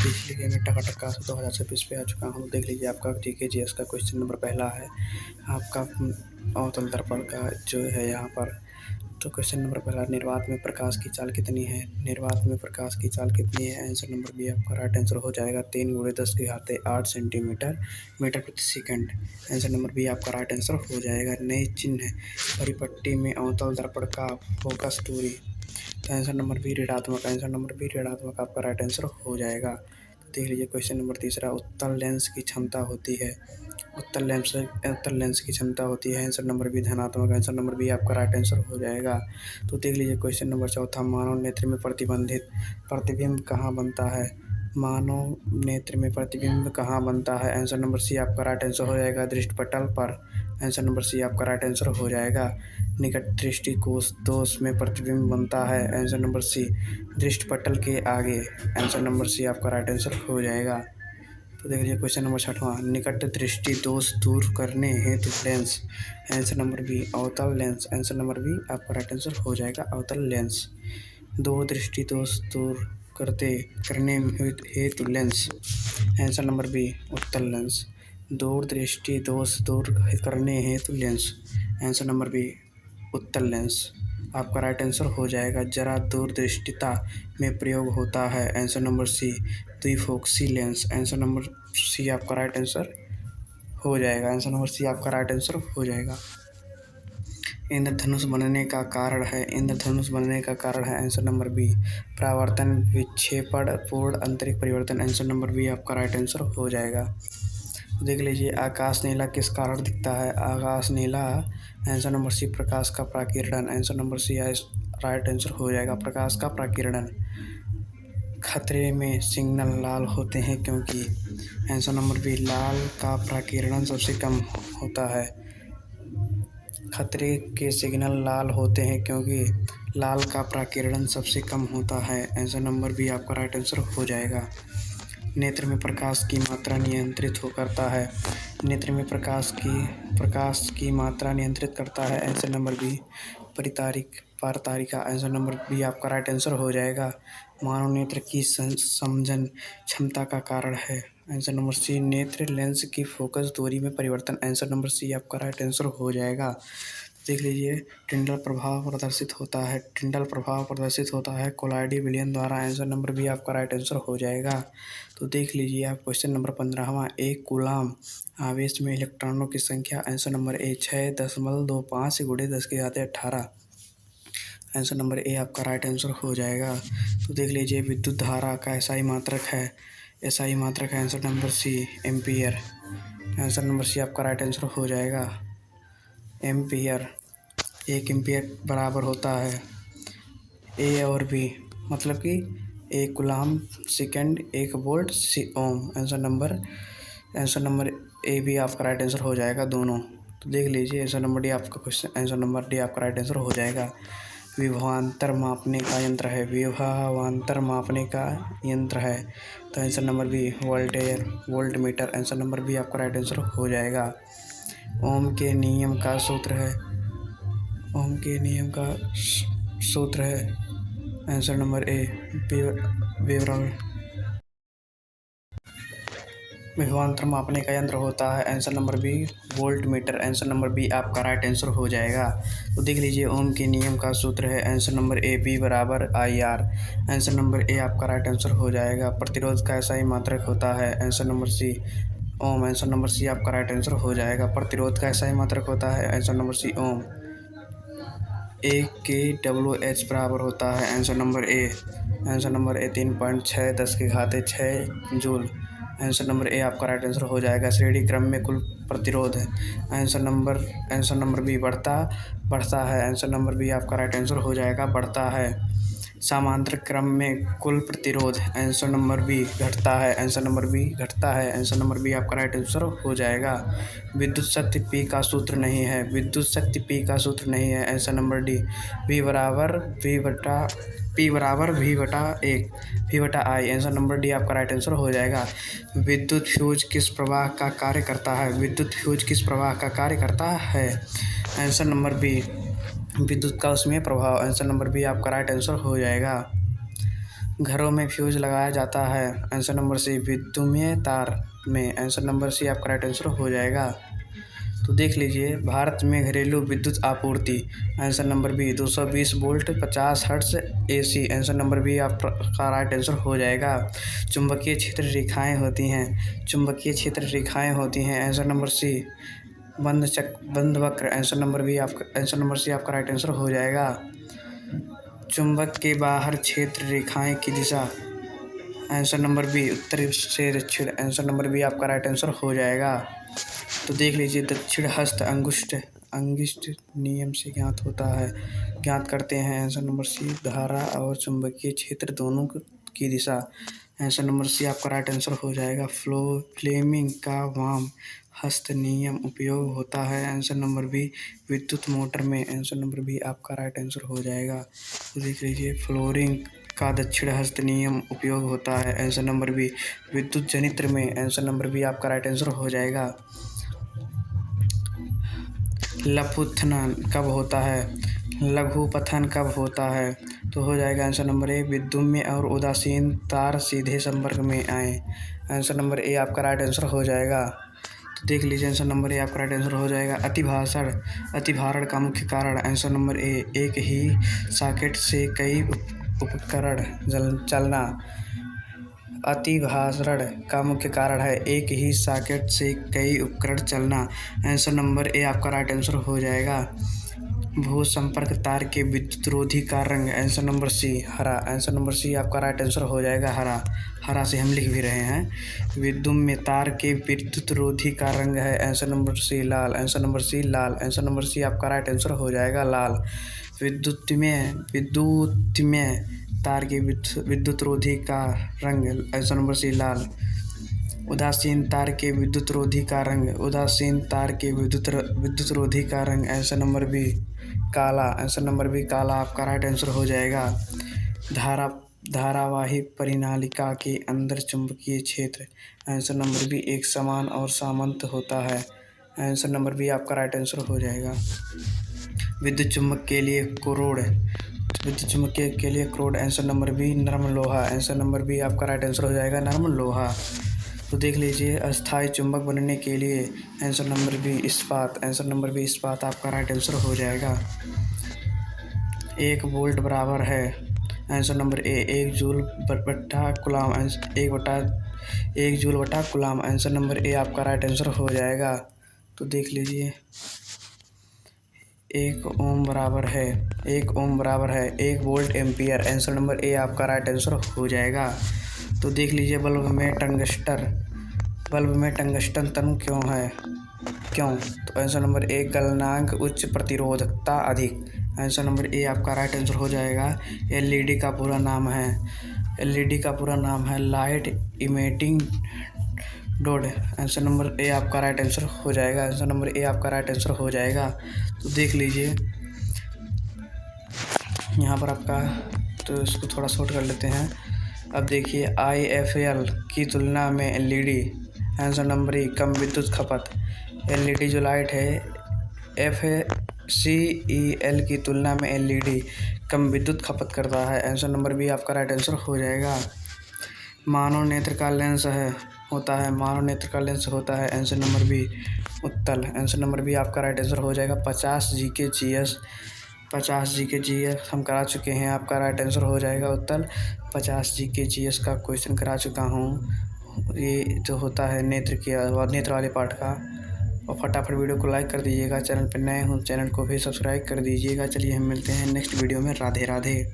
पिछले गेम में टकाटक का 2026 पे आ चुका हूँ। देख लीजिए आपका जीके जीएस का क्वेश्चन नंबर पहला है आपका अवतल दर्पण का जो है यहाँ पर। तो क्वेश्चन नंबर पहला, निर्वात में प्रकाश की चाल कितनी है? निर्वात में प्रकाश की चाल कितनी है? आंसर नंबर बी आपका राइट आंसर हो जाएगा 3 × 10⁸ सेंटीमीटर मीटर प्रति सेकंड। आंसर नंबर बी आपका राइट आंसर हो जाएगा। नई चिन्ह परिपट्टी में अवतल दर्पण का फोकस दूरी, तो आंसर नंबर बी ऋणात्मक। आंसर नंबर बी ऋणात्मक आपका राइट आंसर हो जाएगा। तो देख लीजिए क्वेश्चन नंबर तीसरा, उत्तल लेंस की क्षमता होती है। उत्तल लेंस की क्षमता होती है आंसर नंबर बी धनात्मक। आंसर नंबर बी आपका राइट आंसर हो जाएगा। तो देख लीजिए क्वेश्चन नंबर चौथा, मानव नेत्र में प्रतिबिंब कहाँ बनता है? मानव नेत्र में प्रतिबिंब कहाँ बनता है? आंसर नंबर सी आपका राइट आंसर हो जाएगा, दृष्टिपटल पर। आंसर नंबर सी आपका राइट आंसर हो जाएगा। निकट दृष्टि कोष दोष में प्रतिबिंब बनता है। आंसर नंबर सी दृष्टिपटल के आगे। आंसर नंबर सी आपका राइट आंसर हो जाएगा। तो देख लीजिए क्वेश्चन नंबर छठवां, निकट दृष्टि दोष दूर करने हेतु लेंस। आंसर नंबर बी अवतल लेंस। आंसर नंबर बी आपका राइट आंसर हो जाएगा, अवतल लेंस। दो दृष्टि दोष दूर करने हेतु लेंस। आंसर नंबर बी उत्तल लेंस। दूर दृष्टि दोष दूर करने हेतु लेंस। आंसर नंबर बी उत्तल लेंस आपका राइट आंसर हो जाएगा। जरा दूरदृष्टिता में प्रयोग होता है। आंसर नंबर सी द्विफोक्सी लेंस। आंसर नंबर सी आपका राइट आंसर हो जाएगा। आंसर नंबर सी आपका राइट आंसर हो जाएगा। इंद्रधनुष बनने का कारण है। इंद्रधनुष बनने का कारण है आंसर नंबर बी परावर्तन, विक्षेपण, पूर्ण आंतरिक परिवर्तन। आंसर नंबर बी आपका राइट आंसर हो जाएगा। देख लीजिए आकाश नीला किस कारण दिखता है? आकाश नीला आंसर नंबर सी प्रकाश का प्राकिरण। Answer number C right answer हो जाएगा, प्रकाश का प्राकिरण। खतरे में सिग्नल लाल होते हैं क्योंकि। आंसर नंबर बी लाल का प्राकिरण सबसे कम होता है। खतरे के सिग्नल लाल होते हैं क्योंकि लाल का प्राकिरण सबसे कम होता है। आंसर नंबर बी आपका राइट आंसर हो जाएगा। नेत्र में प्रकाश की मात्रा नियंत्रित करता है। नेत्र में प्रकाश की मात्रा नियंत्रित करता है। आंसर नंबर बी पारतारिका। आंसर नंबर बी आपका राइट आंसर हो जाएगा। मानव नेत्र की समझन क्षमता का कारण है। आंसर नंबर सी नेत्र लेंस की फोकस दूरी में परिवर्तन। आंसर नंबर सी आपका राइट आंसर हो जाएगा। देख लीजिए टिंडल प्रभाव प्रदर्शित होता है कोलाइडी विलयन द्वारा। आंसर नंबर बी आपका राइट आंसर हो जाएगा। तो देख लीजिए आप क्वेश्चन नंबर 15वां, एक कूलाम आवेश में इलेक्ट्रॉनों की संख्या। Answer number A 6.25 × 10⁸। Answer number A आपका राइट आंसर हो जाएगा। तो देख लीजिए विद्युत धारा का एसआई मात्रक है। Answer number C ampere. Answer number C आपका राइट आंसर हो जाएगा, एम्पियर। 1 एम्पियर बराबर होता है ए और बी, मतलब कि 1 coulomb second 1 volt ohm. Answer number ए भी आपका राइट आंसर हो जाएगा दोनों। तो देख लीजिए आंसर नंबर डी आपका राइट आंसर हो जाएगा। विभवांतर मापने का यंत्र है। तो answer number B voltmeter. Answer number B आपका राइट आंसर हो जाएगा। ओम के नियम का सूत्र है। आंसर नंबर ए विभवांतर मापने का यंत्र होता है। Answer number B voltmeter. Answer number B आपका राइट आंसर हो जाएगा। तो देख लीजिए ओम के नियम का सूत्र है। आंसर नंबर ए बी बराबर IR। आंसर नंबर ए आपका राइट आंसर हो जाएगा। प्रतिरोध का ऐसा ही मात्रक होता है। आंसर नंबर सी ओम। आंसर नंबर सी आपका राइट आंसर हो जाएगा। प्रतिरोध का ऐसा ही मात्रक होता है। आंसर नंबर सी ओम। ए के WH बराबर होता है। Answer number A 3.6 10⁶ joule. Answer number A आपका राइट आंसर हो जाएगा। श्रेणी क्रम में कुल प्रतिरोध है। आंसर नंबर बी बढ़ता है। आंसर नंबर बी आपका राइट आंसर हो जाएगा, बढ़ता है। समांतर क्रम में कुल प्रतिरोध। आंसर नंबर बी घटता है। आंसर नंबर बी घटता है। आंसर नंबर बी आपका राइट आंसर हो जाएगा। विद्युत शक्ति P का सूत्र नहीं है। Answer number D V/I। Answer number D आपका राइट आंसर हो जाएगा। विद्युत फ्यूज किस प्रवाह का कार्य करता है? आंसर नंबर बी विद्युत का उसमें प्रभाव। आंसर नंबर बी आपका राइट आंसर हो जाएगा। घरों में फ्यूज लगाया जाता है? आंसर नंबर सी, विद्युतीय तार में। आंसर नंबर सी आपका राइट आंसर हो जाएगा। तो देख लीजिए, भारत में घरेलू विद्युत आपूर्ति। Answer number B 220 volt 50 hertz AC। Answer number B आपका राइट आंसर हो जाएगा। चुंबकीय क्षेत्र रेखाएं होती हैं। चुंबकीय क्षेत्र रेखाएं होती हैं। आंसर नंबर सी बंद वक्र। आंसर नंबर सी आपका राइट आंसर हो जाएगा। चुंबक के बाहर क्षेत्र रेखाएं की दिशा। आंसर नंबर बी उत्तर से दक्षिण। आंसर नंबर बी आपका राइट आंसर हो जाएगा। तो देख लीजिए, दक्षिण हस्त अंगुष्ठ नियम से ज्ञात करते हैं। आंसर नंबर सी धारा और चुंबकीय क्षेत्र दोनों की दिशा। आंसर नंबर सी आपका राइट आंसर हो जाएगा। फ्लेमिंग का वाम हस्त नियम उपयोग होता है। आंसर नंबर बी विद्युत मोटर में। आंसर नंबर बी आपका राइट आंसर हो जाएगा। तो देख लीजिए, फ्लोरिंग का दक्षिण हस्त नियम उपयोग होता है। आंसर नंबर बी विद्युत जनित्र में। आंसर नंबर बी आपका राइट आंसर हो जाएगा। लघुपथन कब होता है? लघुपथन कब होता है? तो हो जाएगा आंसर नंबर ए विद्युतीय और उदासीन तार सीधे संपर्क में आए। आंसर नंबर ए आपका राइट आंसर हो जाएगा। तो देख लीजिए, आंसर नंबर ए आपका राइट आंसर हो जाएगा। अतिभारण का मुख्य कारण। आंसर नंबर ए एक ही सॉकेट से कई उपकरण चलना। अतिभारण का मुख्य कारण है एक ही सॉकेट से कई उपकरण चलना। आंसर नंबर ए आपका राइट आंसर हो जाएगा। भू संपर्क तार के विद्युत रोधी का रंग। आंसर नंबर सी हरा। आंसर नंबर सी आपका राइट आंसर हो जाएगा हरा। हरा से हम लिख भी रहे हैं। विद्युत तार के विद्युत रोधी का रंग है। आंसर नंबर सी लाल। आंसर नंबर सी लाल। आंसर नंबर सी आपका राइट आंसर हो जाएगा लाल। विद्युतीय तार के विद्युत रोधी का रंग। आंसर नंबर सी लाल। उदासीन तार के विद्युत रोधी का रंग। उदासीन तार के विद्युत रोधी का रंग। आंसर नंबर बी काला। आंसर नंबर बी काला आपका राइट आंसर हो जाएगा। धारावाही परिनालिका के अंदर चुंबकीय क्षेत्र। आंसर नंबर बी एक समान और सामंत होता है। आंसर नंबर बी आपका राइट आंसर हो जाएगा। विद्युत चुम्बक के लिए क्रोड। आंसर नंबर बी नरम लोहा। आंसर नंबर बी आपका राइट आंसर हो जाएगा नरम लोहा। तो देख लीजिए, अस्थायी चुंबक बनने के लिए। आंसर नंबर बी इस्पात। आंसर नंबर बी इस्पात आपका राइट आंसर हो जाएगा। 1 वोल्ट बराबर है। आंसर नंबर ए 1 जूल बटा कूलाम। 1 जूल बटा कूलाम। आंसर नंबर ए आपका राइट आंसर हो जाएगा। तो देख लीजिए, 1 ओम बराबर है 1 volt ampere. Answer number A आपका राइट आंसर हो जाएगा। तो देख लीजिए, बल्ब में टंगस्टन तनु क्यों? तो आंसर नंबर ए गलनांक उच्च प्रतिरोधकता अधिक। आंसर नंबर ए आपका राइट आंसर हो जाएगा। LED का पूरा नाम है light emitting diode. Answer number A आपका राइट आंसर हो जाएगा। आंसर नंबर ए आपका राइट आंसर हो जाएगा। तो देख लीजिए, यहाँ पर आपका, तो इसको थोड़ा शॉर्ट कर लेते हैं। अब देखिए, IFL की तुलना में LED। आंसर नंबर ए कम विद्युत खपत। LED जो लाइट है, FCEL की तुलना में LED कम विद्युत खपत करता है। आंसर नंबर बी आपका राइट आंसर हो जाएगा। मानव नेत्र का लेंस होता है। आंसर नंबर बी उत्तल। आंसर नंबर बी आपका राइट आंसर हो जाएगा। 50 GK हम करा चुके हैं। आपका राइट आंसर हो जाएगा उत्तल। 50 GK का क्वेश्चन करा चुका हूँ। ये जो होता है नेत्र वाले पार्ट का। और फटाफट वीडियो को लाइक कर दीजिएगा। चैनल पर नए हो चैनल को भी सब्सक्राइब कर दीजिएगा। चलिए हम मिलते हैं नेक्स्ट वीडियो में। राधे राधे।